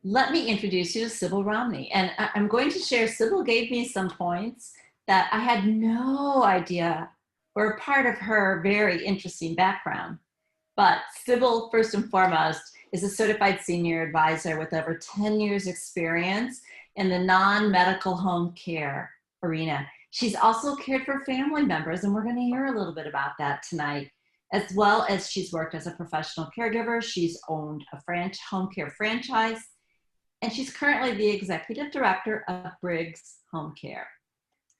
let me introduce you to Sybil Romney. And I'm going to share, Sybil gave me some points that I had no idea were part of her very interesting background. But Sybil, first and foremost, is a certified senior advisor with over 10 years experience in the non-medical home care arena. She's also cared for family members, and we're going to hear a little bit about that tonight, as well as she's worked as a professional caregiver. She's owned a home care franchise, and she's currently the executive director of Briggs Home Care.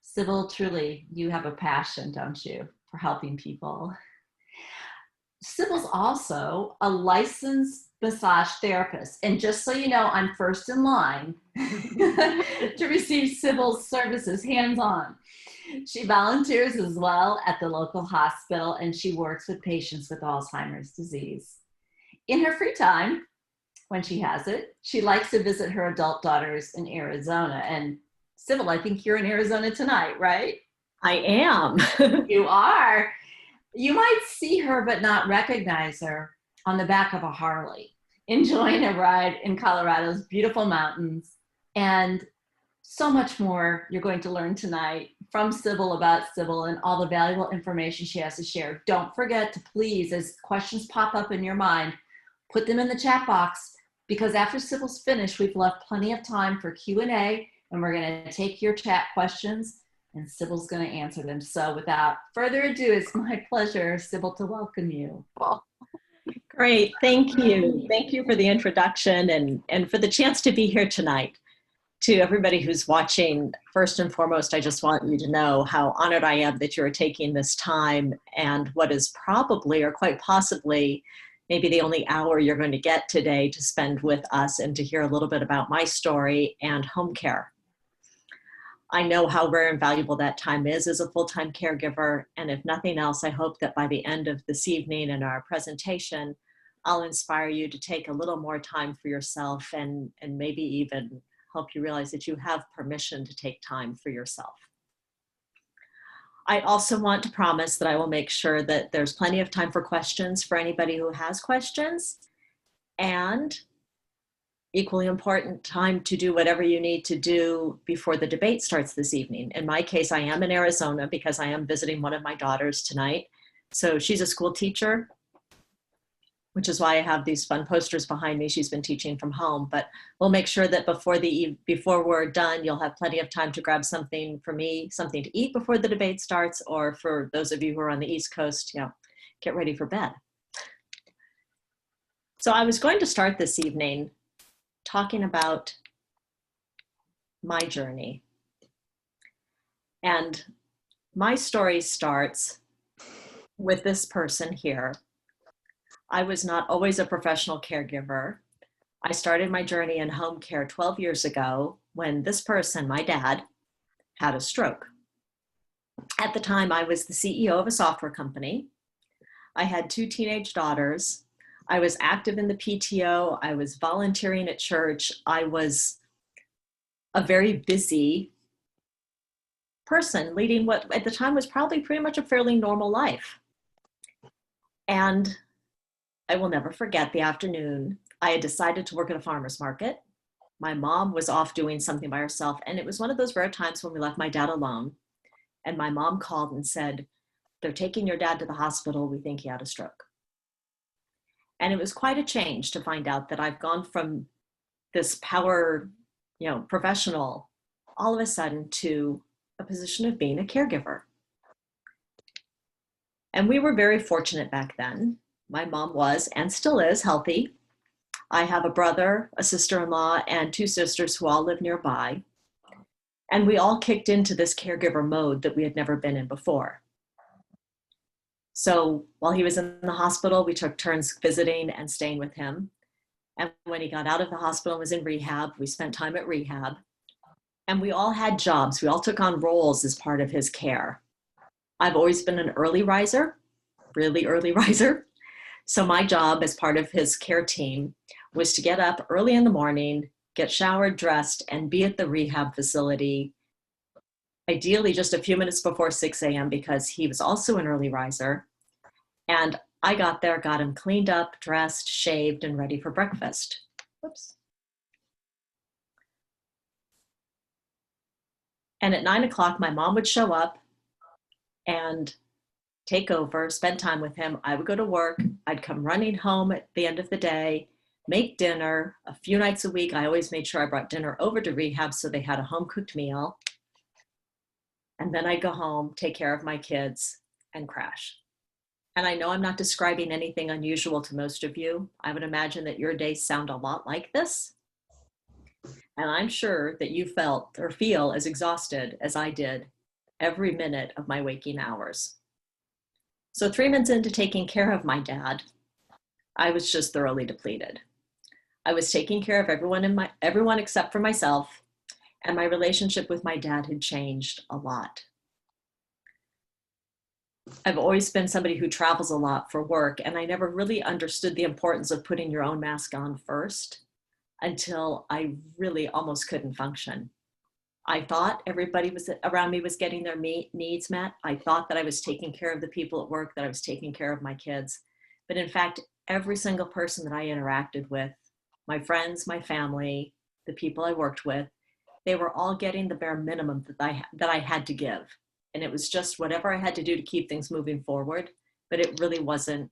Sybil, truly, you have a passion, don't you, for helping people. Sybil's also a licensed massage therapist. And just so you know, I'm first in line to receive Sybil's services hands-on. She volunteers as well at the local hospital, and she works with patients with Alzheimer's disease. In her free time, when she has it, she likes to visit her adult daughters in Arizona. And Sybil, I think you're in Arizona tonight, right? I am. You are. You might see her but not recognize her on the back of a Harley, enjoying a ride in Colorado's beautiful mountains. And so much more you're going to learn tonight from Sybil about Sybil and all the valuable information she has to share. Don't forget to please, as questions pop up in your mind, put them in the chat box, because after Sybil's finished, we've left plenty of time for Q&A, and we're going to take your chat questions, and Sybil's going to answer them. So without further ado, it's my pleasure, Sybil, to welcome you. Great, thank you. Thank you for the introduction and for the chance to be here tonight. To everybody who's watching, first and foremost, I just want you to know how honored I am that you're taking this time and what is probably, or quite possibly, maybe the only hour you're going to get today to spend with us and to hear a little bit about my story and home care. I know how rare and valuable that time is as a full-time caregiver, and if nothing else, I hope that by the end of this evening and our presentation, I'll inspire you to take a little more time for yourself and maybe even help you realize that you have permission to take time for yourself. I also want to promise that I will make sure that there's plenty of time for questions for anybody who has questions, and equally important, time to do whatever you need to do before the debate starts this evening. In my case, I am in Arizona because I am visiting one of my daughters tonight. So she's a school teacher, which is why I have these fun posters behind me. She's been teaching from home, but we'll make sure that before we're done, you'll have plenty of time to grab something for me, something to eat before the debate starts, or for those of you who are on the East Coast, get ready for bed. So I was going to start this evening talking about my journey. And my story starts with this person here. I was not always a professional caregiver. I started my journey in home care 12 years ago when this person, my dad, had a stroke. At the time, I was the CEO of a software company. I had 2 teenage daughters. I was active in the PTO. I was volunteering at church. I was a very busy person leading what at the time was probably pretty much a fairly normal life. And I will never forget the afternoon. I had decided to work at a farmer's market. My mom was off doing something by herself, and it was one of those rare times when we left my dad alone. And my mom called and said, "They're taking your dad to the hospital. We think he had a stroke." And it was quite a change to find out that I've gone from this power, professional, all of a sudden to a position of being a caregiver. And we were very fortunate back then. My mom was, and still is, healthy. I have a brother, a sister-in-law, and 2 sisters who all live nearby. And we all kicked into this caregiver mode that we had never been in before. So while he was in the hospital, we took turns visiting and staying with him. And when he got out of the hospital and was in rehab, we spent time at rehab. And we all had jobs. We all took on roles as part of his care. I've always been an early riser, really early riser. So my job as part of his care team was to get up early in the morning, get showered, dressed, and be at the rehab facility, ideally just a few minutes before 6 a.m. because he was also an early riser. And I got there, got him cleaned up, dressed, shaved, and ready for breakfast. Whoops. And at 9 o'clock, my mom would show up and take over, spend time with him. I would go to work. I'd come running home at the end of the day, make dinner. A few nights a week, I always made sure I brought dinner over to rehab so they had a home cooked meal. And then I'd go home, take care of my kids, and crash. And I know I'm not describing anything unusual to most of you. I would imagine that your days sound a lot like this. And I'm sure that you felt or feel as exhausted as I did every minute of my waking hours. So 3 months into taking care of my dad, I was just thoroughly depleted. I was taking care of everyone except for myself, and my relationship with my dad had changed a lot. I've always been somebody who travels a lot for work, and I never really understood the importance of putting your own mask on first until I really almost couldn't function. I thought everybody around me was getting their needs met. I thought that I was taking care of the people at work, that I was taking care of my kids. But in fact, every single person that I interacted with, my friends, my family, the people I worked with, they were all getting the bare minimum that I had to give. And it was just whatever I had to do to keep things moving forward, but it really wasn't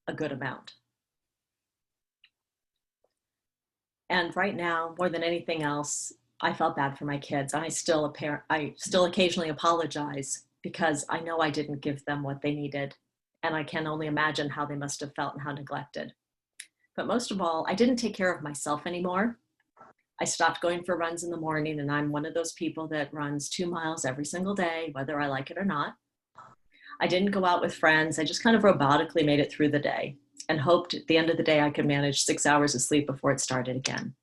a good amount. And right now, more than anything else, I felt bad for my kids. And I still occasionally apologize because I know I didn't give them what they needed. And I can only imagine how they must have felt and how neglected. But most of all, I didn't take care of myself anymore. I stopped going for runs in the morning, and I'm one of those people that runs 2 miles every single day, whether I like it or not. I didn't go out with friends. I just kind of robotically made it through the day and hoped at the end of the day I could manage 6 hours of sleep before it started again.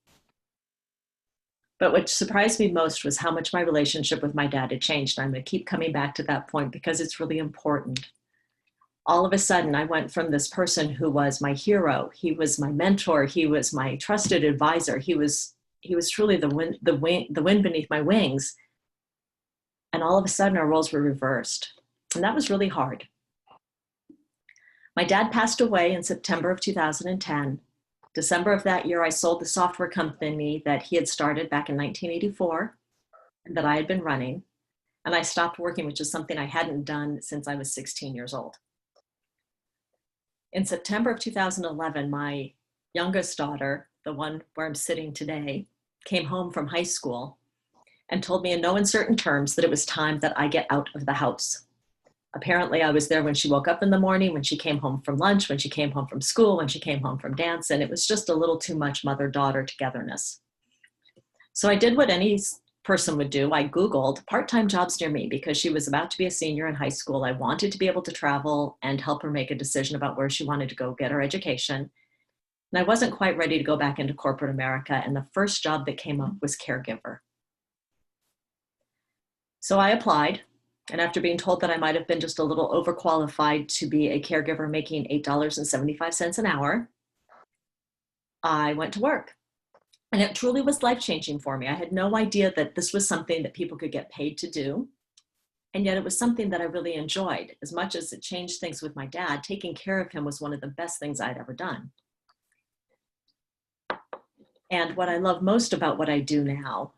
But what surprised me most was how much my relationship with my dad had changed. And I'm going to keep coming back to that point because it's really important. All of a sudden, I went from this person who was my hero. He was my mentor. He was my trusted advisor. He was truly the wind beneath my wings. And all of a sudden, our roles were reversed. And that was really hard. My dad passed away in September of 2010. December of that year, I sold the software company that he had started back in 1984 and that I had been running. And I stopped working, which is something I hadn't done since I was 16 years old. In September of 2011, my youngest daughter, the one where I'm sitting today, came home from high school and told me in no uncertain terms that it was time that I get out of the house. Apparently, I was there when she woke up in the morning, when she came home from lunch, when she came home from school, when she came home from dance, and it was just a little too much mother-daughter togetherness. So I did what any person would do. I Googled part-time jobs near me because she was about to be a senior in high school. I wanted to be able to travel and help her make a decision about where she wanted to go get her education. And I wasn't quite ready to go back into corporate America, and the first job that came up was caregiver. So I applied. And after being told that I might have been just a little overqualified to be a caregiver making $8.75 an hour, I went to work. And it truly was life-changing for me. I had no idea that this was something that people could get paid to do. And yet it was something that I really enjoyed. As much as it changed things with my dad, taking care of him was one of the best things I'd ever done. And what I love most about what I do now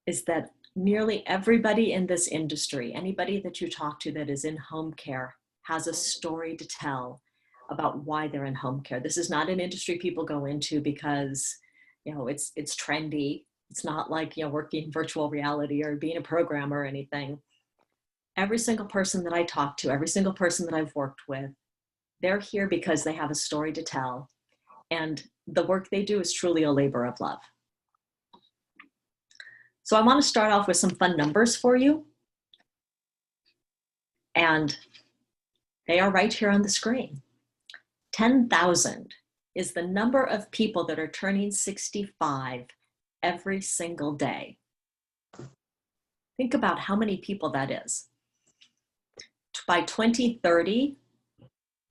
is that nearly everybody in this industry, anybody that you talk to that is in home care, has a story to tell about why they're in home care. This is not an industry people go into because, it's trendy. It's not like, working virtual reality or being a programmer or anything. Every single person that I talk to, every single person that I've worked with, they're here because they have a story to tell. And the work they do is truly a labor of love. So I want to start off with some fun numbers for you. And they are right here on the screen. 10,000 is the number of people that are turning 65 every single day. Think about how many people that is. By 2030,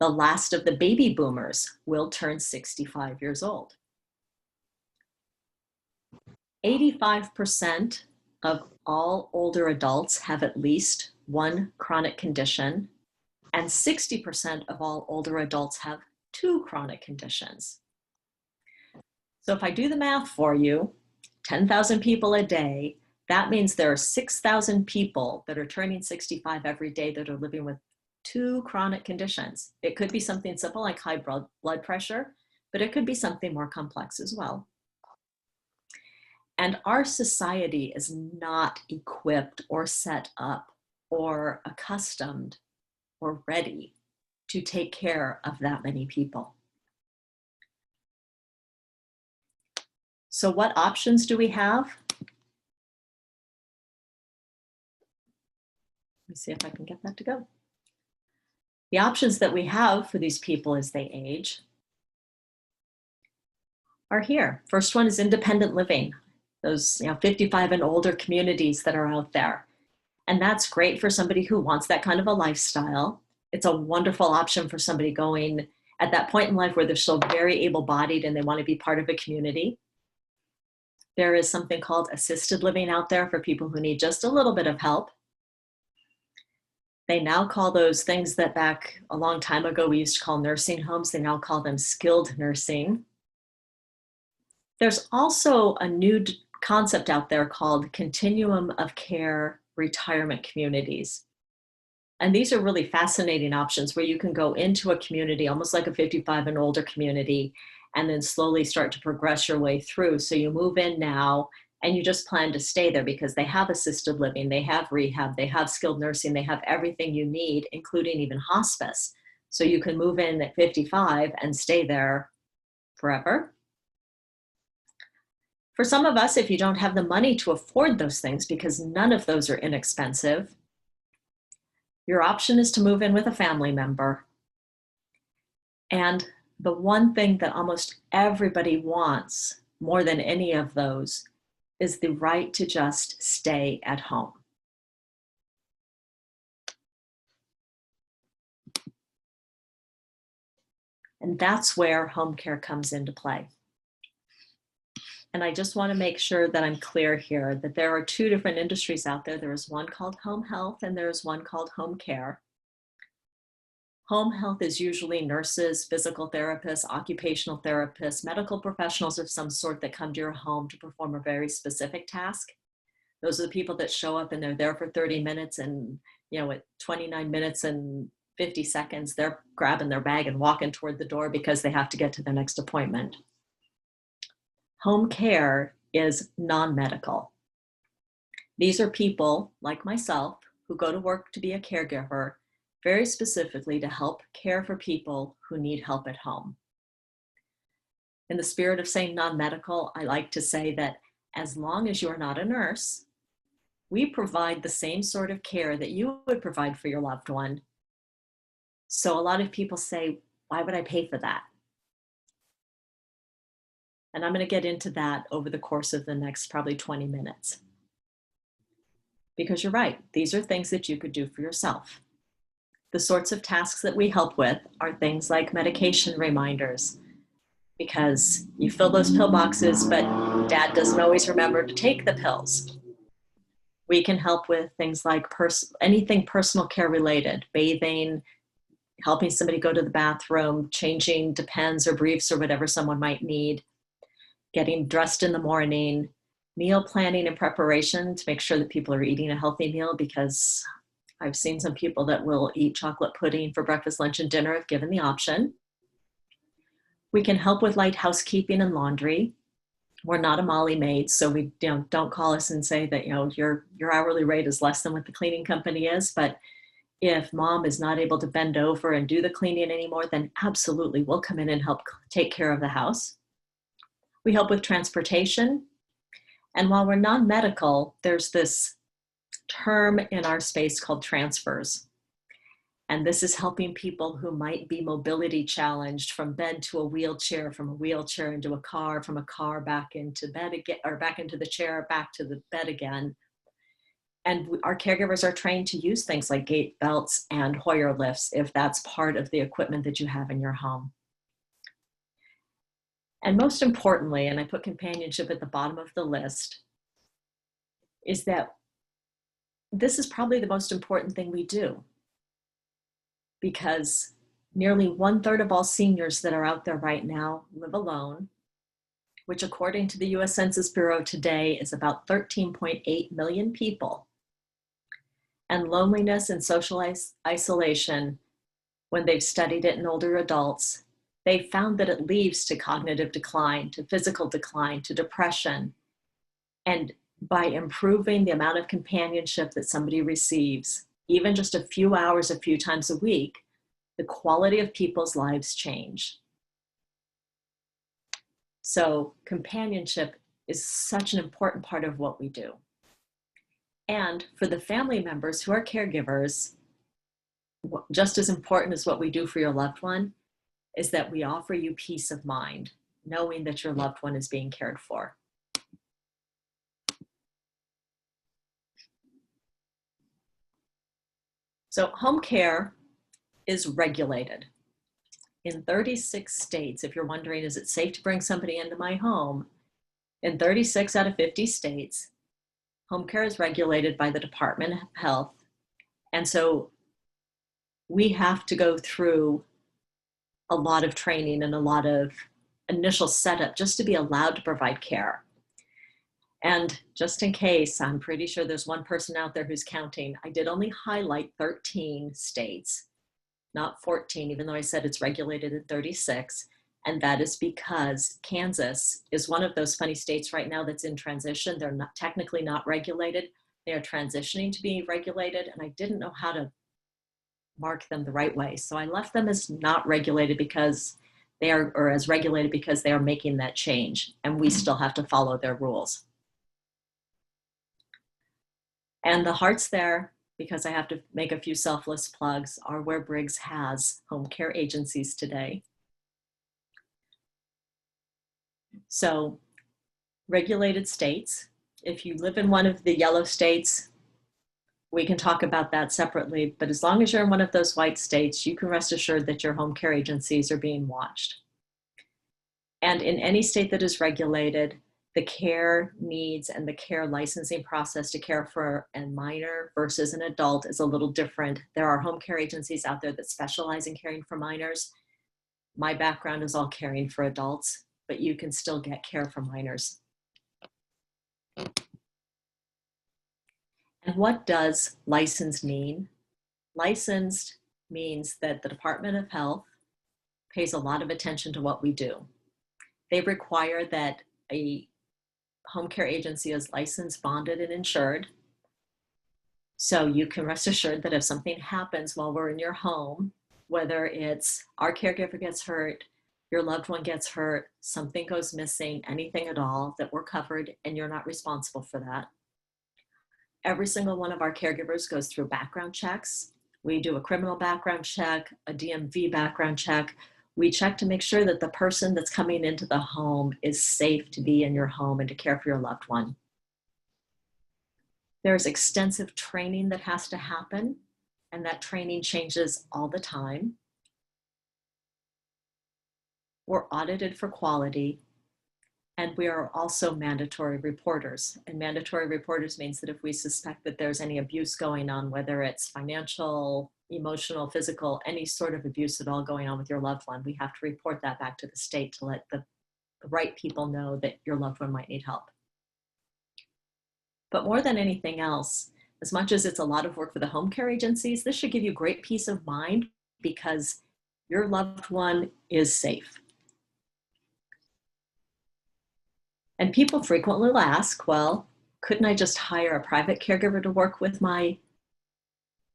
the last of the baby boomers will turn 65 years old. 85% of all older adults have at least one chronic condition, and 60% of all older adults have 2 chronic conditions. So if I do the math for you, 10,000 people a day, That means there are 6,000 people that are turning 65 every day that are living with 2 chronic conditions. It could be something simple like high blood pressure, but it could be something more complex as well. And our society is not equipped or set up or accustomed or ready to take care of that many people. So what options do we have? Let me see if I can get that to go. The options that we have for these people as they age are here. First one is independent living. Those 55 and older communities that are out there. And that's great for somebody who wants that kind of a lifestyle. It's a wonderful option for somebody going at that point in life where they're still very able-bodied and they want to be part of a community. There is something called assisted living out there for people who need just a little bit of help. They now call those things that back a long time ago we used to call nursing homes, they now call them skilled nursing. There's also a new concept out there called continuum of care retirement communities. And these are really fascinating options where you can go into a community, almost like a 55 and older community, and then slowly start to progress your way through. So you move in now and you just plan to stay there because they have assisted living, they have rehab, they have skilled nursing, they have everything you need, including even hospice. So you can move in at 55 and stay there forever. For some of us, if you don't have the money to afford those things, because none of those are inexpensive, your option is to move in with a family member. And the one thing that almost everybody wants more than any of those is the right to just stay at home. And that's where home care comes into play. And I just want to make sure that I'm clear here that there are 2 different industries out there. There is one called home health and there is one called home care. Home health is usually nurses, physical therapists, occupational therapists, medical professionals of some sort that come to your home to perform a very specific task. Those are the people that show up and they're there for 30 minutes and, at 29 minutes and 50 seconds, they're grabbing their bag and walking toward the door because they have to get to their next appointment. Home care is non-medical. These are people like myself who go to work to be a caregiver very specifically to help care for people who need help at home. In the spirit of saying non-medical, I like to say that as long as you're not a nurse, we provide the same sort of care that you would provide for your loved one. So a lot of people say, why would I pay for that? And I'm going to get into that over the course of the next probably 20 minutes. Because you're right, these are things that you could do for yourself. The sorts of tasks that we help with are things like medication reminders, because you fill those pill boxes, but dad doesn't always remember to take the pills. We can help with things like anything personal care related, bathing, helping somebody go to the bathroom, changing Depends or briefs or whatever someone might need, getting dressed in the morning, meal planning and preparation to make sure that people are eating a healthy meal, because I've seen some people that will eat chocolate pudding for breakfast, lunch, and dinner if given the option. We can help with light housekeeping and laundry. We're not a Molly maid, so we don't call us and say that your hourly rate is less than what the cleaning company is. But if mom is not able to bend over and do the cleaning anymore, then absolutely we'll come in and help take care of the house. We help with transportation. And while we're non-medical, there's this term in our space called transfers. And this is helping people who might be mobility challenged from bed to a wheelchair, from a wheelchair into a car, from a car back into bed again, or back into the chair, back to the bed again. And our caregivers are trained to use things like gait belts and Hoyer lifts if that's part of the equipment that you have in your home. And most importantly, and I put companionship at the bottom of the list, is that this is probably the most important thing we do, because nearly 1/3 of all seniors that are out there right now live alone, which according to the US Census Bureau today is about 13.8 million people. And loneliness and social isolation, when they've studied it in older adults, they found that it leads to cognitive decline, to physical decline, to depression. And by improving the amount of companionship that somebody receives, even just a few hours, a few times a week, the quality of people's lives change. So companionship is such an important part of what we do. And for the family members who are caregivers, just as important as what we do for your loved one is that we offer you peace of mind, knowing that your loved one is being cared for. So home care is regulated. In 36 states, if you're wondering, is it safe to bring somebody into my home? In 36 out of 50 states, home care is regulated by the Department of Health. And so we have to go through a lot of training and a lot of initial setup just to be allowed to provide care. And just in case, I'm pretty sure there's one person out there who's counting, I did only highlight 13 states, not 14, even though I said it's regulated in 36. And that is because Kansas is one of those funny states right now that's in transition. They're not technically not regulated. They are transitioning to being regulated. And I didn't know how to mark them the right way. So I left them as not regulated because they are, or as regulated because they are making that change. And we still have to follow their rules. And the hearts there, because I have to make a few selfless plugs, are where Briggs has home care agencies today. So regulated states, if you live in one of the yellow states, we can talk about that separately, but as long as you're in one of those white states, you can rest assured that your home care agencies are being watched. And in any state that is regulated, the care needs and the care licensing process to care for a minor versus an adult is a little different. There are home care agencies out there that specialize in caring for minors. My background is all caring for adults, but you can still get care for minors. And what does licensed mean? Licensed means that the Department of Health pays a lot of attention to what we do. They require that a home care agency is licensed, bonded, and insured. So you can rest assured that if something happens while we're in your home, whether it's our caregiver gets hurt, your loved one gets hurt, something goes missing, anything at all, that we're covered and you're not responsible for that. Every single one of our caregivers goes through background checks. We do a criminal background check, a DMV background check. We check to make sure that the person that's coming into the home is safe to be in your home and to care for your loved one. There's extensive training that has to happen, and that training changes all the time. We're audited for quality, and we are also mandatory reporters. And mandatory reporters means that if we suspect that there's any abuse going on, whether it's financial, emotional, physical, any sort of abuse at all going on with your loved one, we have to report that back to the state to let the right people know that your loved one might need help. But more than anything else, as much as it's a lot of work for the home care agencies, this should give you great peace of mind because your loved one is safe. And people frequently will ask, well, couldn't I just hire a private caregiver to work with my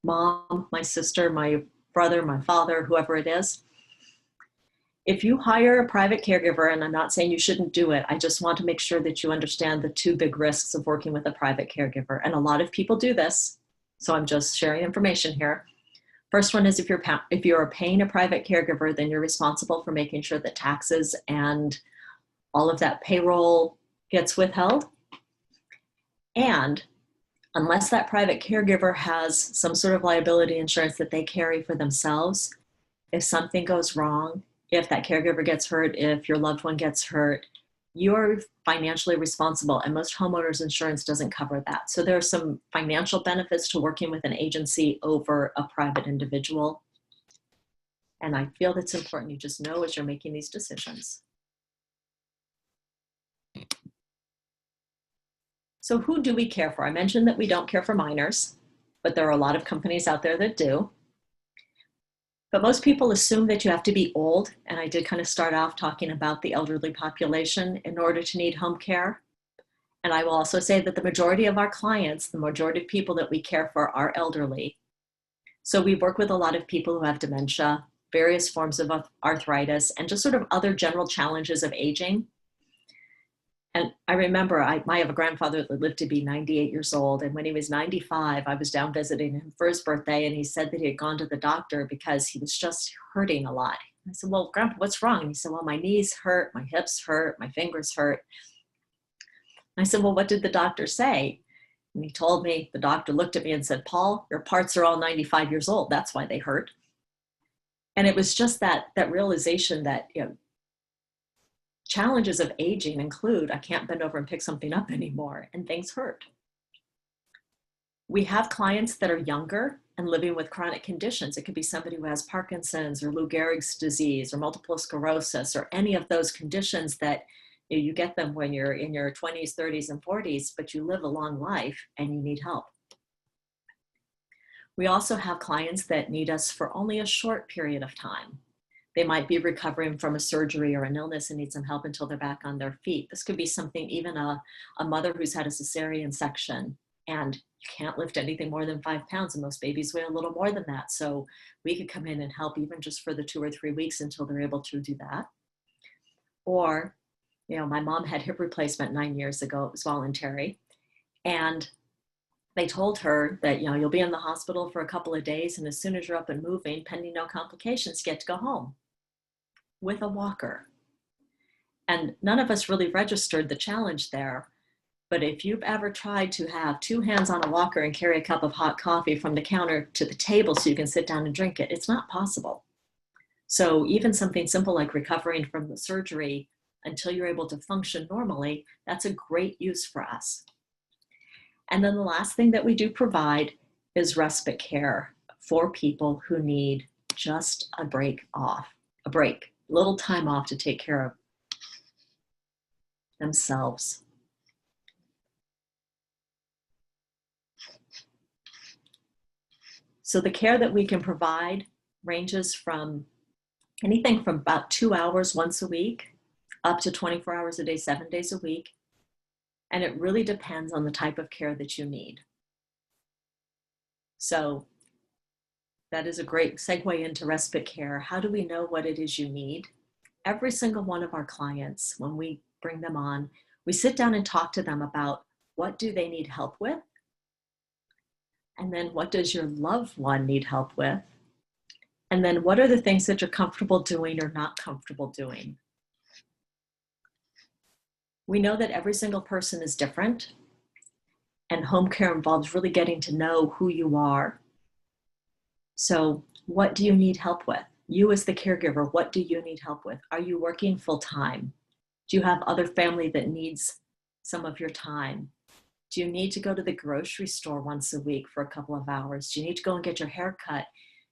mom, my sister, my brother, my father, whoever it is? If you hire a private caregiver, and I'm not saying you shouldn't do it, I just want to make sure that you understand the two big risks of working with a private caregiver. And a lot of people do this, so I'm just sharing information here. First one is if you're paying a private caregiver, then you're responsible for making sure that taxes and all of that payroll gets withheld. And unless that private caregiver has some sort of liability insurance that they carry for themselves, if something goes wrong, if that caregiver gets hurt, if your loved one gets hurt, you're financially responsible, and most homeowners insurance doesn't cover that. So there are some financial benefits to working with an agency over a private individual. And I feel that's important you just know as you're making these decisions. So who do we care for? I mentioned that we don't care for minors, but there are a lot of companies out there that do. But most people assume that you have to be old, and I did kind of start off talking about the elderly population in order to need home care. And I will also say that the majority of our clients, the majority of people that we care for are elderly. So we work with a lot of people who have dementia, various forms of arthritis, and just sort of other general challenges of aging. And I remember I have a grandfather that lived to be 98 years old. And when he was 95, I was down visiting him for his birthday. And he said that he had gone to the doctor because he was just hurting a lot. I said, well, Grandpa, what's wrong? And he said, well, my knees hurt, my hips hurt, my fingers hurt. I said, well, what did the doctor say? And he told me, the doctor looked at me and said, Paul, your parts are all 95 years old. That's why they hurt. And it was just that realization that, challenges of aging include, I can't bend over and pick something up anymore, and things hurt. We have clients that are younger and living with chronic conditions. It could be somebody who has Parkinson's or Lou Gehrig's disease or multiple sclerosis or any of those conditions that you get them when you're in your 20s, 30s, and 40s, but you live a long life and you need help. We also have clients that need us for only a short period of time. They might be recovering from a surgery or an illness and need some help until they're back on their feet. This could be something, even a mother who's had a cesarean section and you can't lift anything more than 5 pounds, and most babies weigh a little more than that. So we could come in and help even just for the 2 or 3 weeks until they're able to do that. Or, my mom had hip replacement 9 years ago. It was voluntary. And they told her that, you'll be in the hospital for a couple of days, and as soon as you're up and moving, pending no complications, you get to go home with a walker. And none of us really registered the challenge there. But if you've ever tried to have 2 hands on a walker and carry a cup of hot coffee from the counter to the table so you can sit down and drink it, it's not possible. So even something simple like recovering from the surgery until you're able to function normally, that's a great use for us. And then the last thing that we do provide is respite care for people who need just a break, little time off to take care of themselves. So the care that we can provide ranges from anything from about 2 hours once a week up to 24 hours a day, 7 days a week. And it really depends on the type of care that you need. So that is a great segue into respite care. How do we know what it is you need? Every single one of our clients, when we bring them on, we sit down and talk to them about what do they need help with? And then what does your loved one need help with? And then what are the things that you're comfortable doing or not comfortable doing? We know that every single person is different, and home care involves really getting to know who you are. So what do you need help with? You as the caregiver, what do you need help with? Are you working full time? Do you have other family that needs some of your time? Do you need to go to the grocery store once a week for a couple of hours? Do you need to go and get your hair cut?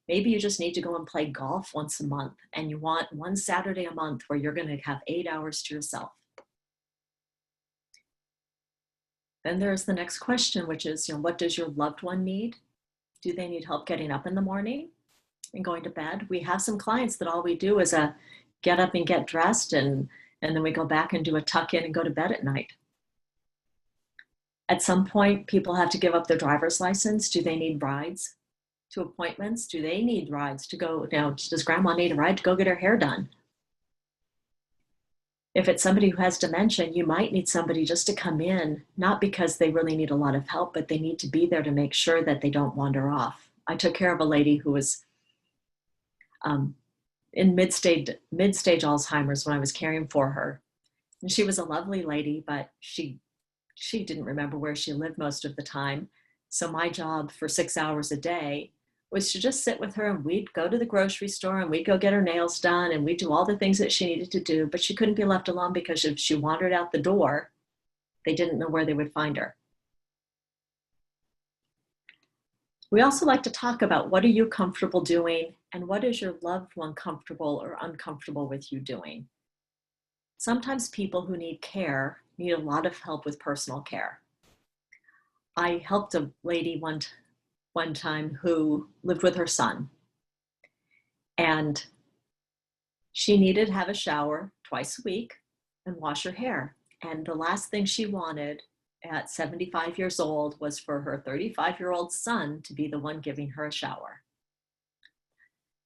Maybe you just need to go and play golf once a month, and you want one Saturday a month where you're going to have 8 hours to yourself. Then there's the next question, which is, what does your loved one need? Do they need help getting up in the morning and going to bed? We have some clients that all we do is get up and get dressed, and then we go back and do a tuck in and go to bed at night. At some point, people have to give up their driver's license. Do they need rides to appointments? Do they need rides to go? Does grandma need a ride to go get her hair done? If it's somebody who has dementia, you might need somebody just to come in, not because they really need a lot of help, but they need to be there to make sure that they don't wander off. I took care of a lady who was in mid-stage Alzheimer's when I was caring for her. And she was a lovely lady, but she didn't remember where she lived most of the time. So my job for 6 hours a day was to just sit with her, and we'd go to the grocery store and we'd go get her nails done and we'd do all the things that she needed to do, but she couldn't be left alone because if she wandered out the door, they didn't know where they would find her. We also like to talk about what are you comfortable doing and what is your loved one comfortable or uncomfortable with you doing. Sometimes people who need care need a lot of help with personal care. I helped a lady one time who lived with her son, and she needed to have a shower twice a week and wash her hair. And the last thing she wanted at 75 years old was for her 35-year-old son to be the one giving her a shower.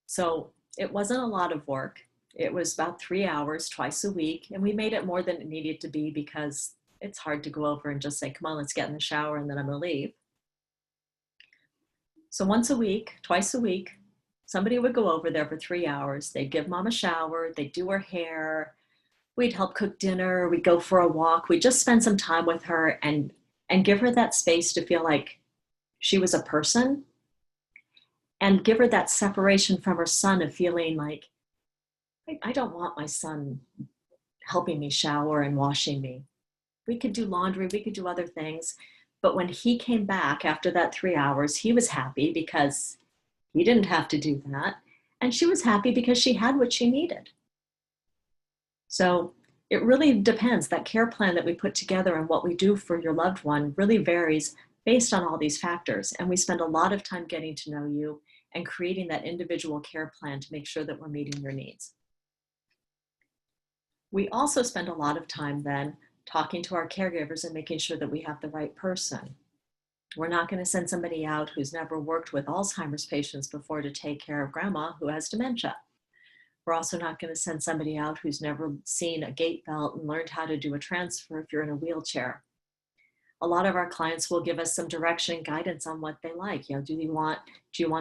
So it wasn't a lot of work. It was about 3 hours twice a week. And we made it more than it needed to be because it's hard to go over and just say, come on, let's get in the shower and then I'm going to leave. So once a week, twice a week, somebody would go over there for 3 hours. They'd give mom a shower. They'd do her hair. We'd help cook dinner. We'd go for a walk. We'd just spend some time with her and give her that space to feel like she was a person, and give her that separation from her son of feeling like, I don't want my son helping me shower and washing me. We could do laundry, we could do other things. But when he came back after that 3 hours, he was happy because he didn't have to do that. And she was happy because she had what she needed. So it really depends. That care plan that we put together and what we do for your loved one really varies based on all these factors. And we spend a lot of time getting to know you and creating that individual care plan to make sure that we're meeting your needs. We also spend a lot of time then talking to our caregivers and making sure that we have the right person. We're not going to send somebody out who's never worked with Alzheimer's patients before to take care of grandma who has dementia. We're also not going to send somebody out who's never seen a gait belt and learned how to do a transfer if you're in a wheelchair. A lot of our clients will give us some direction and guidance on what they like. Do you want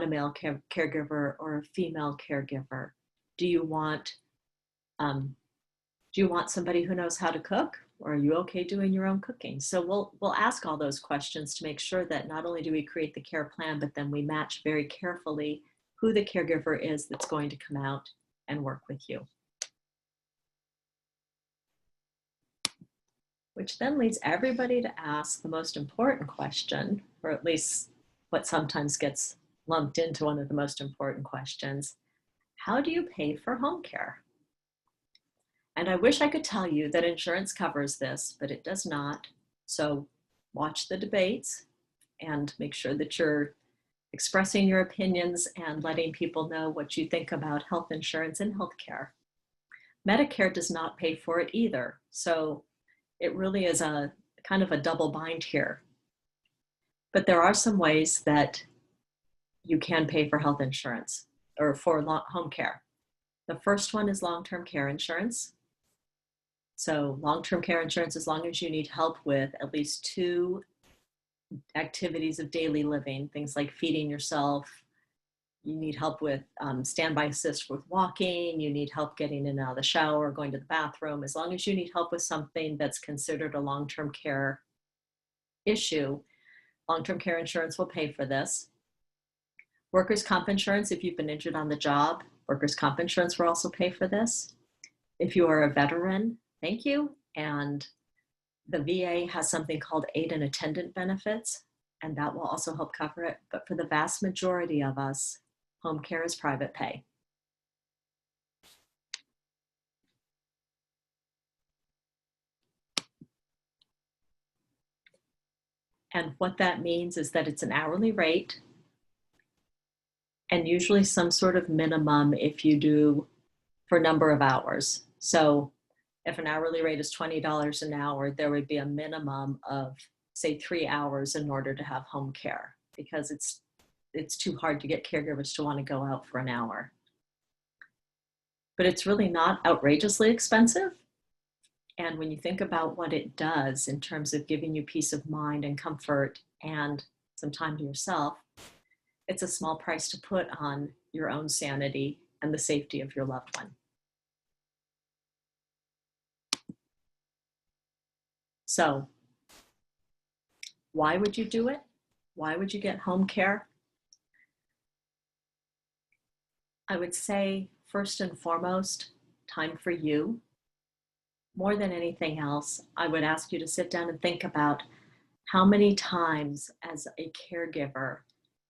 a male caregiver or a female caregiver? Do you want somebody who knows how to cook, or are you okay doing your own cooking? So we'll ask all those questions to make sure that not only do we create the care plan, but then we match very carefully who the caregiver is that's going to come out and work with you. Which then leads everybody to ask the most important question, or at least what sometimes gets lumped into one of the most important questions. How do you pay for home care? And I wish I could tell you that insurance covers this, but it does not. So watch the debates and make sure that you're expressing your opinions and letting people know what you think about health insurance and healthcare. Medicare does not pay for it either. So it really is a kind of a double bind here. But there are some ways that you can pay for health insurance or for home care. The first one is long-term care insurance. So long-term care insurance, as long as you need help with at least 2 activities of daily living, things like feeding yourself, you need help with standby assist with walking, you need help getting in and out of the shower, going to the bathroom. As long as you need help with something that's considered a long-term care issue, long-term care insurance will pay for this. Workers' comp insurance, if you've been injured on the job, workers' comp insurance will also pay for this. If you are a veteran, thank you. And the VA has something called aid and attendant benefits, and that will also help cover it. But for the vast majority of us, home care is private pay. And what that means is that it's an hourly rate and usually some sort of minimum if you do for a number of hours. So if an hourly rate is $20 an hour, there would be a minimum of, say, 3 hours in order to have home care, because it's too hard to get caregivers to want to go out for an hour. But it's really not outrageously expensive. And when you think about what it does in terms of giving you peace of mind and comfort and some time to yourself, it's a small price to put on your own sanity and the safety of your loved one. So why would you do it? Why would you get home care? I would say, first and foremost, time for you. More than anything else, I would ask you to sit down and think about how many times as a caregiver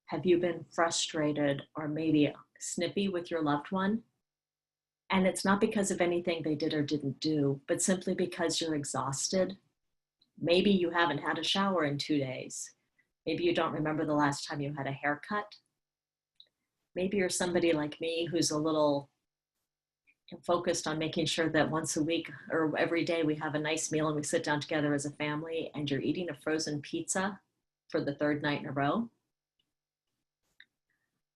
have you been frustrated or maybe snippy with your loved one? And it's not because of anything they did or didn't do, but simply because you're exhausted. Maybe you haven't had a shower in 2 days. Maybe you don't remember the last time you had a haircut. Maybe you're somebody like me who's a little focused on making sure that once a week or every day we have a nice meal and we sit down together as a family, and you're eating a frozen pizza for the third night in a row.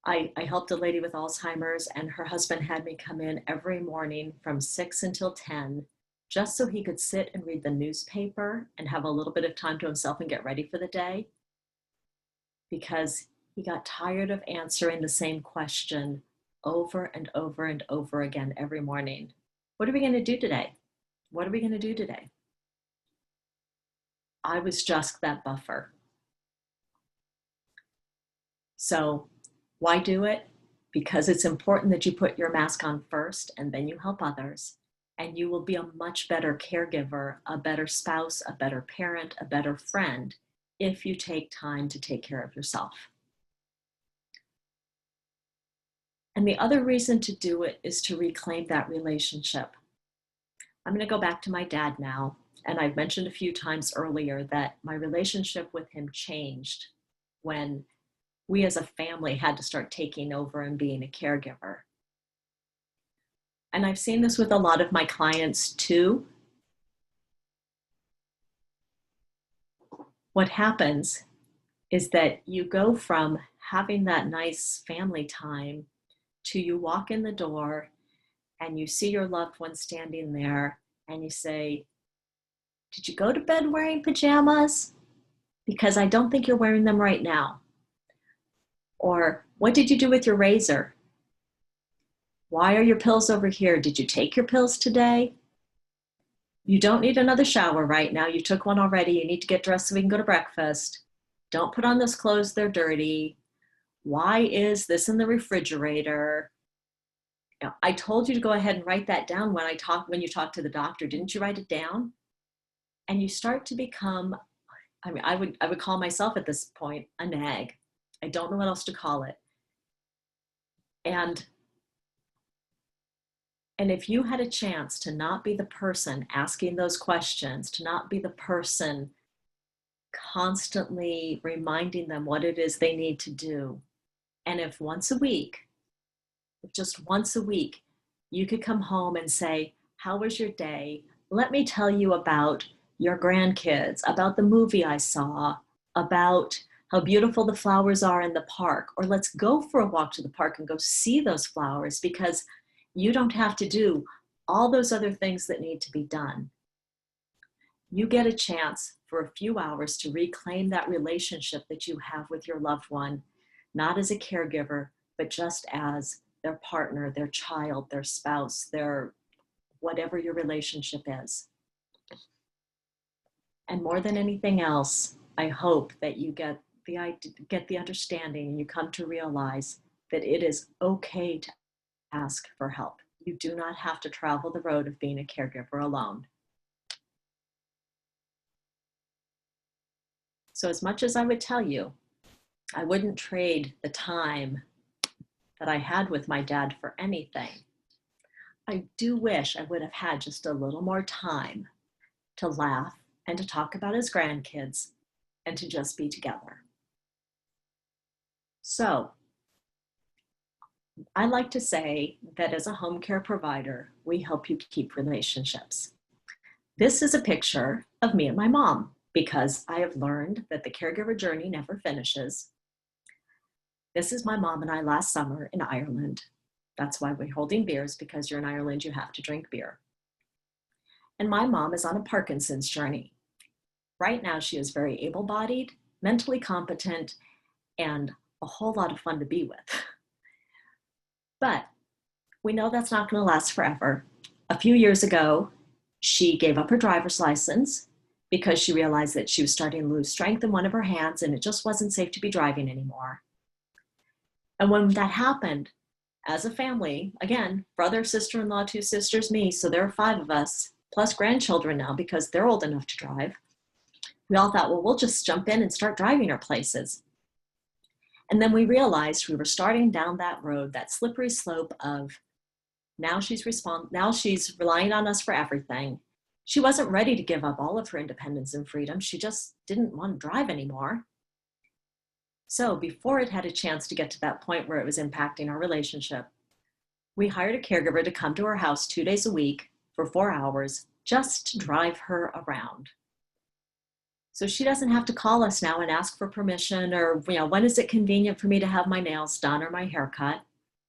I helped a lady with Alzheimer's, and her husband had me come in every morning from 6 until 10, just so he could sit and read the newspaper and have a little bit of time to himself and get ready for the day, because he got tired of answering the same question over and over and over again every morning. What are we going to do today? What are we going to do today? I was just that buffer. So why do it? Because it's important that you put your mask on first and then you help others. And you will be a much better caregiver, a better spouse, a better parent, a better friend if you take time to take care of yourself. And the other reason to do it is to reclaim that relationship. I'm going to go back to my dad now. And I've mentioned a few times earlier that my relationship with him changed when we as a family had to start taking over and being a caregiver. And I've seen this with a lot of my clients too. What happens is that you go from having that nice family time to you walk in the door and you see your loved one standing there and you say, "Did you go to bed wearing pajamas? Because I don't think you're wearing them right now." Or, "What did you do with your razor? Why are your pills over here? Did you take your pills today? You don't need another shower right now. You took one already. You need to get dressed so we can go to breakfast. Don't put on those clothes. They're dirty. Why is this in the refrigerator? I told you to go ahead and write that down when you talk to the doctor. Didn't you write it down?" And you start to become, I would call myself at this point a nag. I don't know what else to call it. And if you had a chance to not be the person asking those questions, to not be the person constantly reminding them what it is they need to do, and if just once a week, you could come home and say, "How was your day? Let me tell you about your grandkids, about the movie I saw, about how beautiful the flowers are in the park," or "Let's go for a walk to the park and go see those flowers," because you don't have to do all those other things that need to be done. You get a chance for a few hours to reclaim that relationship that you have with your loved one, not as a caregiver, but just as their partner, their child, their spouse, their whatever your relationship is. And more than anything else, I hope that you get the understanding and you come to realize that it is okay to ask for help. You do not have to travel the road of being a caregiver alone. So as much as I would tell you, I wouldn't trade the time that I had with my dad for anything. I do wish I would have had just a little more time to laugh and to talk about his grandkids and to just be together. So I like to say that as a home care provider, we help you keep relationships. This is a picture of me and my mom, because I have learned that the caregiver journey never finishes. This is my mom and I last summer in Ireland. That's why we're holding beers, because you're in Ireland, you have to drink beer. And my mom is on a Parkinson's journey. Right now, she is very able-bodied, mentally competent, and a whole lot of fun to be with. But we know that's not going to last forever. A few years ago, she gave up her driver's license because she realized that she was starting to lose strength in one of her hands and it just wasn't safe to be driving anymore. And when that happened, as a family, again, brother, sister-in-law, 2 sisters, me, so there are 5 of us, plus grandchildren now because they're old enough to drive. We all thought, well, we'll just jump in and start driving her places. And then we realized we were starting down that road, that slippery slope of now she's relying on us for everything. She wasn't ready to give up all of her independence and freedom. She just didn't want to drive anymore. So before it had a chance to get to that point where it was impacting our relationship, we hired a caregiver to come to our house 2 days a week for 4 hours just to drive her around. So she doesn't have to call us now and ask for permission or, when is it convenient for me to have my nails done or my hair cut?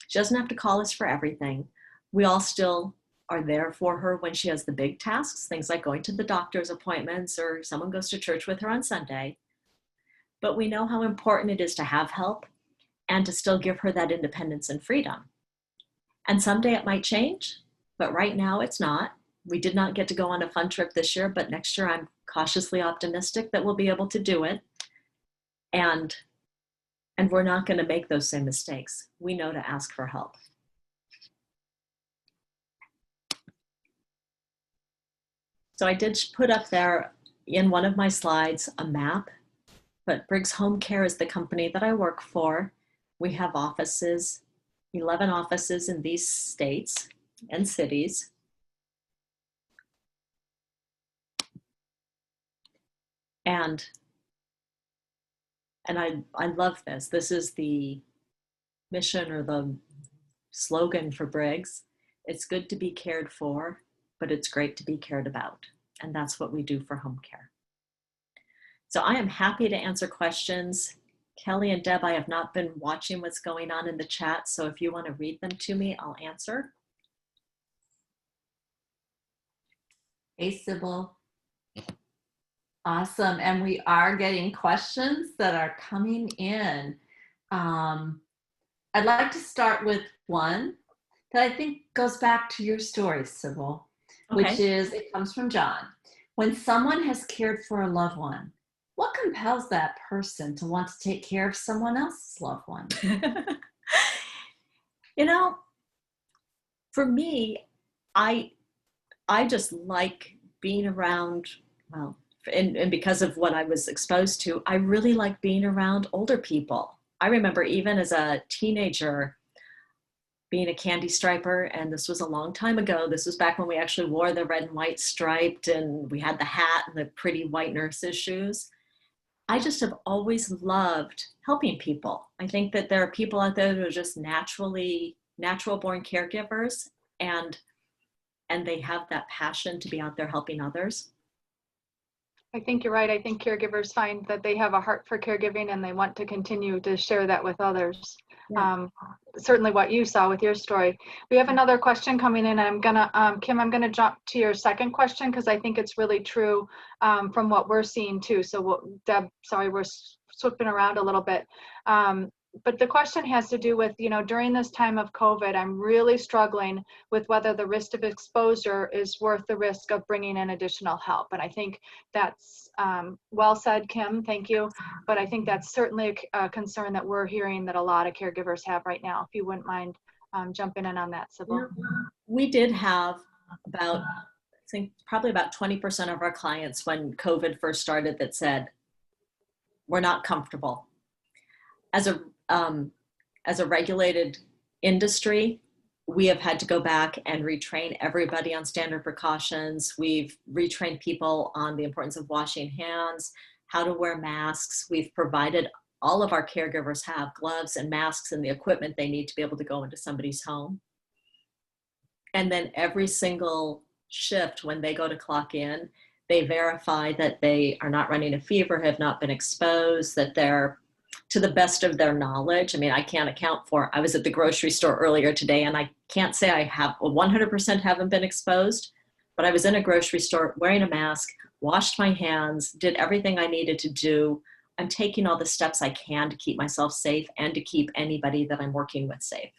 She doesn't have to call us for everything. We all still are there for her when she has the big tasks, things like going to the doctor's appointments or someone goes to church with her on Sunday. But we know how important it is to have help and to still give her that independence and freedom. And someday it might change, but right now it's not. We did not get to go on a fun trip this year, but next year I'm cautiously optimistic that we'll be able to do it. And we're not going to make those same mistakes. We know to ask for help. So I did put up there in one of my slides a map, but Briggs Home Care is the company that I work for. We have offices, 11 offices in these states and cities. And I love this. This is the mission or the slogan for Briggs. It's good to be cared for, but it's great to be cared about. And that's what we do for home care. So I am happy to answer questions. Kelly and Deb, I have not been watching what's going on in the chat. So if you want to read them to me, I'll answer. Hey, Sybil. Awesome. And we are getting questions that are coming in. I'd like to start with one that I think goes back to your story, Sybil, which is, it comes from John. When someone has cared for a loved one, what compels that person to want to take care of someone else's loved one? For me, I just like being around, well, and because of what I was exposed to, I really like being around older people. I remember even as a teenager being a candy striper, and this was a long time ago. This was back when we actually wore the red and white striped and we had the hat and the pretty white nurse's shoes. I just have always loved helping people. I think that there are people out there who are just natural born caregivers, and they have that passion to be out there helping others. I think you're right. I think caregivers find that they have a heart for caregiving and they want to continue to share that with others. Yeah. Certainly what you saw with your story. We have another question coming in. I'm gonna, Kim, I'm gonna jump to your second question because I think it's really true from what we're seeing too. So Deb, sorry, we're swooping around a little bit. But the question has to do with, during this time of COVID, I'm really struggling with whether the risk of exposure is worth the risk of bringing in additional help. And I think that's well said, Kim, thank you. But I think that's certainly a concern that we're hearing that a lot of caregivers have right now. If you wouldn't mind jumping in on that, Sybil. We did have about, I think probably about 20% of our clients when COVID first started that said, we're not comfortable. As a regulated industry, we have had to go back and retrain everybody on standard precautions. We've retrained people on the importance of washing hands, how to wear masks. We've provided, all of our caregivers have gloves and masks and the equipment they need to be able to go into somebody's home. And then every single shift when they go to clock in, they verify that they are not running a fever, have not been exposed, that they're to the best of their knowledge. I mean, I can't account for, I was at the grocery store earlier today and I can't say I have 100% haven't been exposed, but I was in a grocery store wearing a mask, washed my hands, did everything I needed to do. I'm taking all the steps I can to keep myself safe and to keep anybody that I'm working with safe.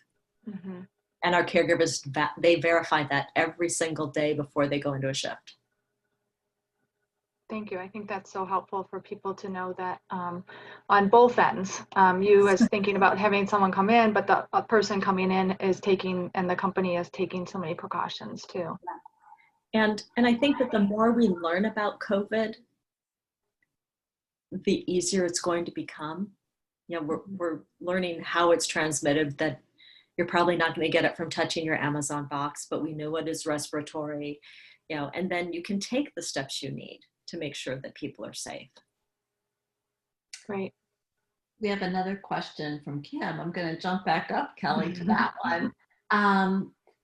Mm-hmm. And our caregivers, they verify that every single day before they go into a shift. Thank you. I think that's so helpful for people to know that on both ends, you as thinking about having someone come in, but the person coming in is taking, and the company is taking so many precautions too. And I think that the more we learn about COVID, the easier it's going to become. We're learning how it's transmitted, that you're probably not going to get it from touching your Amazon box, but we know it is respiratory, and then you can take the steps you need to make sure that people are safe. Great. We have another question from Kim. I'm going to jump back up, Kelly, to that one.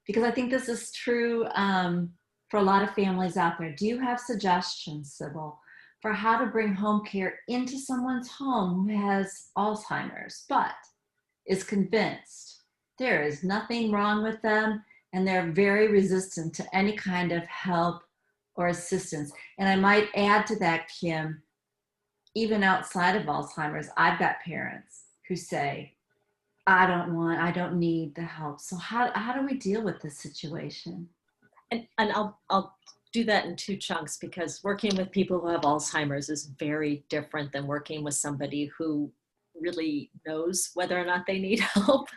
Because I think this is true for a lot of families out there. Do you have suggestions, Sybil, for how to bring home care into someone's home who has Alzheimer's, but is convinced there is nothing wrong with them and they're very resistant to any kind of help or assistance? And I might add to that, Kim, even outside of Alzheimer's, I've got parents who say, I don't need the help. So how do we deal with this situation? And I'll do that in two chunks, because working with people who have Alzheimer's is very different than working with somebody who really knows whether or not they need help.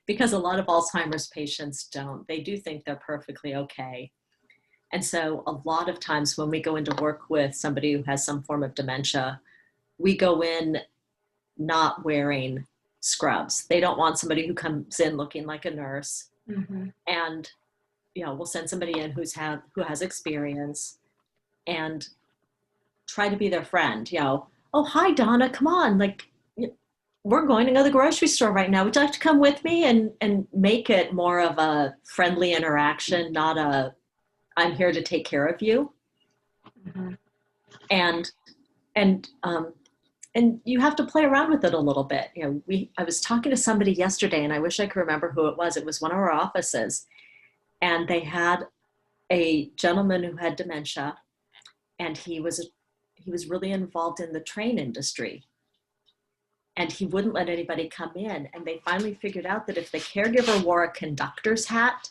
Because a lot of Alzheimer's patients don't. They do think they're perfectly okay. And so a lot of times when we go into work with somebody who has some form of dementia, we go in not wearing scrubs. They don't want somebody who comes in looking like a nurse. Mm-hmm. And we'll send somebody in who has experience and try to be their friend. Oh, hi, Donna, come on. Like, we're going to go to the grocery store right now. Would you like to come with me? And make it more of a friendly interaction, not a, I'm here to take care of you. Mm-hmm. And you have to play around with it a little bit. I was talking to somebody yesterday, and I wish I could remember who it was. It was one of our offices. And they had a gentleman who had dementia, and he was really involved in the train industry. And he wouldn't let anybody come in. And they finally figured out that if the caregiver wore a conductor's hat,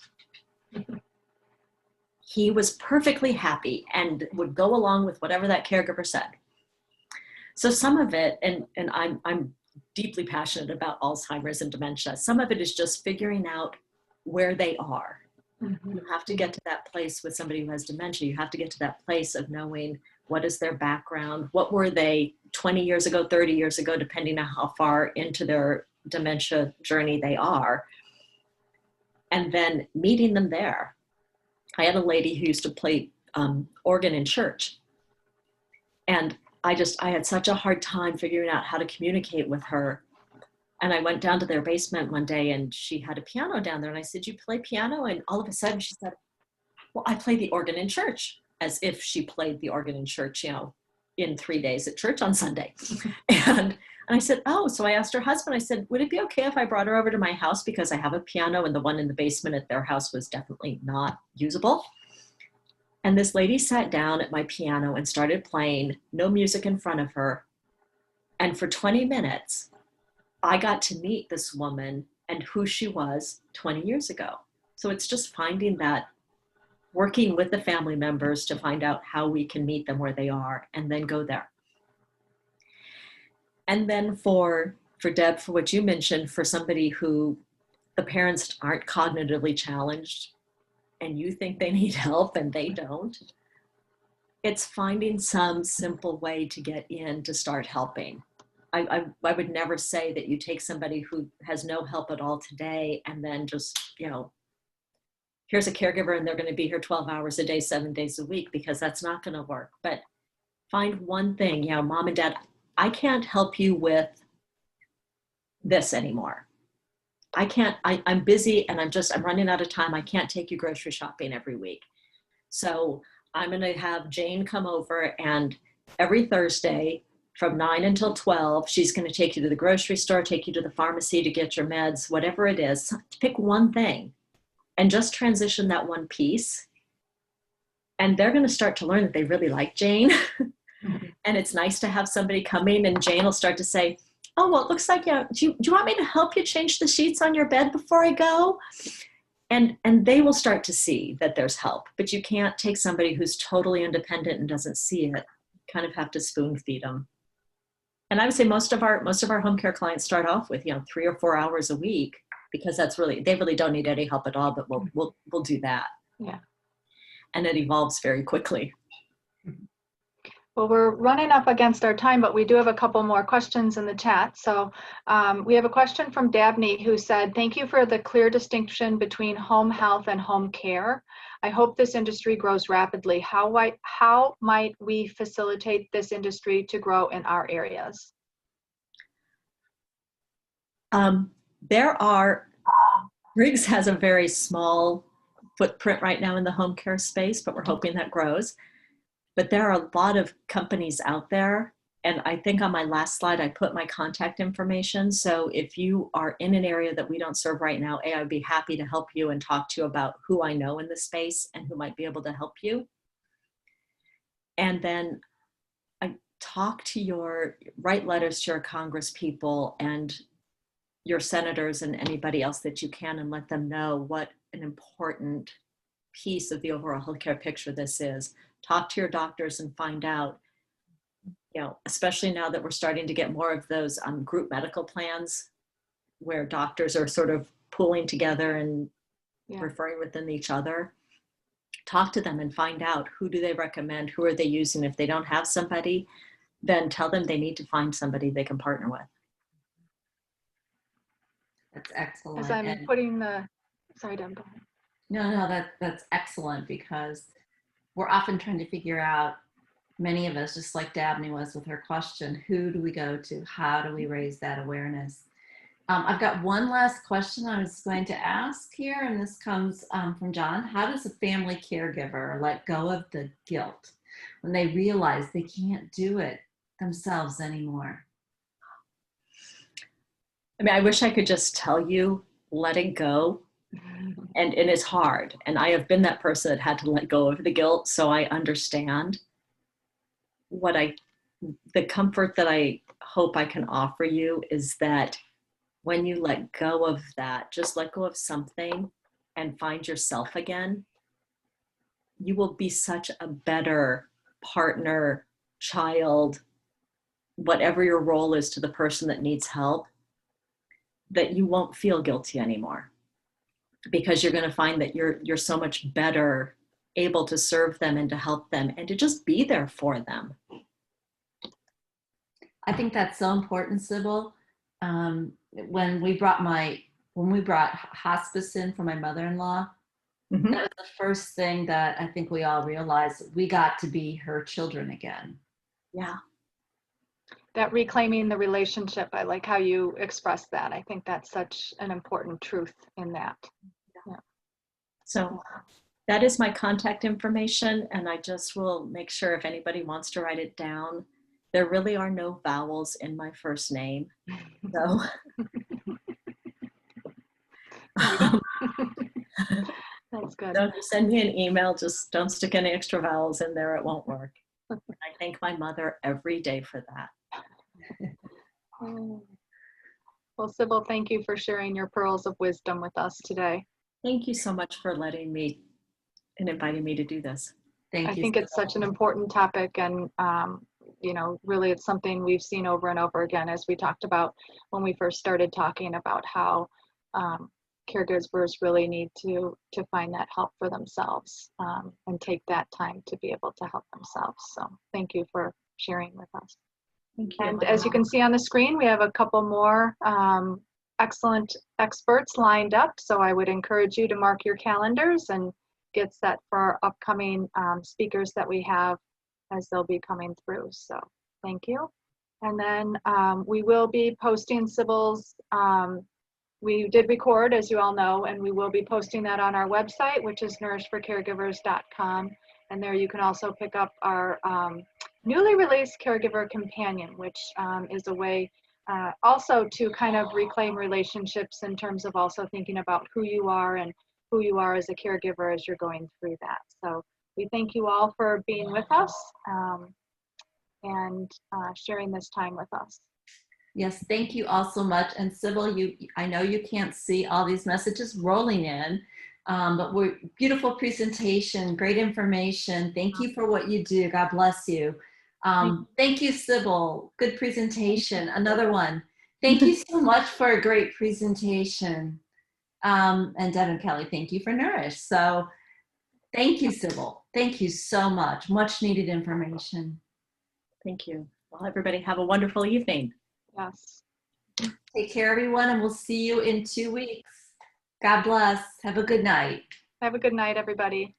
he was perfectly happy and would go along with whatever that caregiver said. So some of it, and I'm deeply passionate about Alzheimer's and dementia, some of it is just figuring out where they are. Mm-hmm. You have to get to that place with somebody who has dementia. You have to get to that place of knowing what is their background, what were they 20 years ago, 30 years ago, depending on how far into their dementia journey they are, and then meeting them there. I had a lady who used to play organ in church, and I had such a hard time figuring out how to communicate with her. And I went down to their basement one day, and she had a piano down there. And I said, "You play piano?" And all of a sudden she said, "Well, I play the organ in church," as if she played the organ in church, in 3 days at church on Sunday. And I said, "Oh," so I asked her husband, I said, "Would it be okay if I brought her over to my house? Because I have a piano, and the one in the basement at their house was definitely not usable." And this lady sat down at my piano and started playing, no music in front of her. And for 20 minutes, I got to meet this woman and who she was 20 years ago. So it's just finding that, working with the family members to find out how we can meet them where they are and then go there. And then for Deb, for what you mentioned, for somebody who the parents aren't cognitively challenged and you think they need help and they don't, it's finding some simple way to get in to start helping. I would never say that you take somebody who has no help at all today and then just, here's a caregiver and they're going to be here 12 hours a day, 7 days a week, because that's not going to work. But find one thing, Mom and Dad, I can't help you with this anymore. I'm busy and I'm running out of time. I can't take you grocery shopping every week. So I'm going to have Jane come over, and every Thursday from 9 until 12, she's going to take you to the grocery store, take you to the pharmacy to get your meds, whatever it is. Pick one thing and just transition that one piece. And they're going to start to learn that they really like Jane. Mm-hmm. And it's nice to have somebody coming, and Jane will start to say, "Oh, well, it looks like, do you want me to help you change the sheets on your bed before I go?" And they will start to see that there's help. But you can't take somebody who's totally independent and doesn't see it. You kind of have to spoon feed them. And I would say most of our home care clients start off with 3 or 4 hours a week, because they really don't need any help at all. But we'll do that. Yeah. And it evolves very quickly. Well, we're running up against our time, but we do have a couple more questions in the chat. So we have a question from Dabney, who said, "Thank you for the clear distinction between home health and home care. I hope this industry grows rapidly. How might we facilitate this industry to grow in our areas?" There are, Briggs has a very small footprint right now in the home care space, but we're hoping that grows. But there are a lot of companies out there. And I think on my last slide, I put my contact information. So if you are in an area that we don't serve right now, I would be happy to help you and talk to you about who I know in the space and who might be able to help you. And then write letters to your Congress people and your senators and anybody else that you can, and let them know what an important piece of the overall healthcare picture this is. Talk to your doctors and find out, especially now that we're starting to get more of those group medical plans where doctors are sort of pooling together and referring within each other. Talk to them and find out, who do they recommend? Who are they using? If they don't have somebody, then tell them they need to find somebody they can partner with. That's excellent. As I'm putting the, sorry, Deb, go ahead. No, that's excellent, because we're often trying to figure out, many of us, just like Dabney was with her question, who do we go to? How do we raise that awareness? I've got one last question I was going to ask here, and this comes from John. How does a family caregiver let go of the guilt when they realize they can't do it themselves anymore? I mean, I wish I could just tell you, let it go. And it's hard. And I have been that person that had to let go of the guilt. So I understand. The comfort that I hope I can offer you is that when you let go of that, just let go of something and find yourself again, you will be such a better partner, child, whatever your role is to the person that needs help, that you won't feel guilty anymore, because you're going to find that you're so much better able to serve them and to help them and to just be there for them. I think that's so important, Sybil. When we brought hospice in for my mother-in-law, Mm-hmm. that was the first thing that I think we all realized, we got to be her children again. Yeah. That reclaiming the relationship, I like how you express that. I think that's such an important truth in that. Yeah. So that is my contact information, and I just will make sure if anybody wants to write it down. There really are no vowels in my first name. So That's good. so if you send me an email, just don't stick any extra vowels in there. It won't work. I thank my mother every day for that. Well, Sybil, thank you for sharing your pearls of wisdom with us today. Thank you so much for letting me and inviting me to do this. Thank you. I think it's such an important topic, and really it's something we've seen over and over again, as we talked about when we first started talking about how caregivers really need to find that help for themselves and take that time to be able to help themselves. So thank you for sharing with us. Thank you. And as you can see on the screen, we have a couple more excellent experts lined up. So I would encourage you to mark your calendars and get set for our upcoming speakers that we have as they'll be coming through. So thank you. And then we will be posting Sybil's, we did record, as you all know, and we will be posting that on our website, which is nourishforcaregivers.com. And there you can also pick up our newly released Caregiver Companion, which is a way also to kind of reclaim relationships in terms of also thinking about who you are and who you are as a caregiver as you're going through that. So we thank you all for being with us and sharing this time with us. Yes, thank you all so much. And Sybil, I know you can't see all these messages rolling in, but beautiful presentation, great information. Thank you for what you do. God bless you. Thank you, Sybil. Good presentation. Another one. Thank you so much for a great presentation. And Deb and Kelly, thank you for Nourish. So thank you, Sybil. Thank you so much. Much needed information. Thank you. Well, everybody have a wonderful evening. Yes. Take care, everyone, and we'll see you in 2 weeks. God bless. Have a good night. Have a good night, everybody.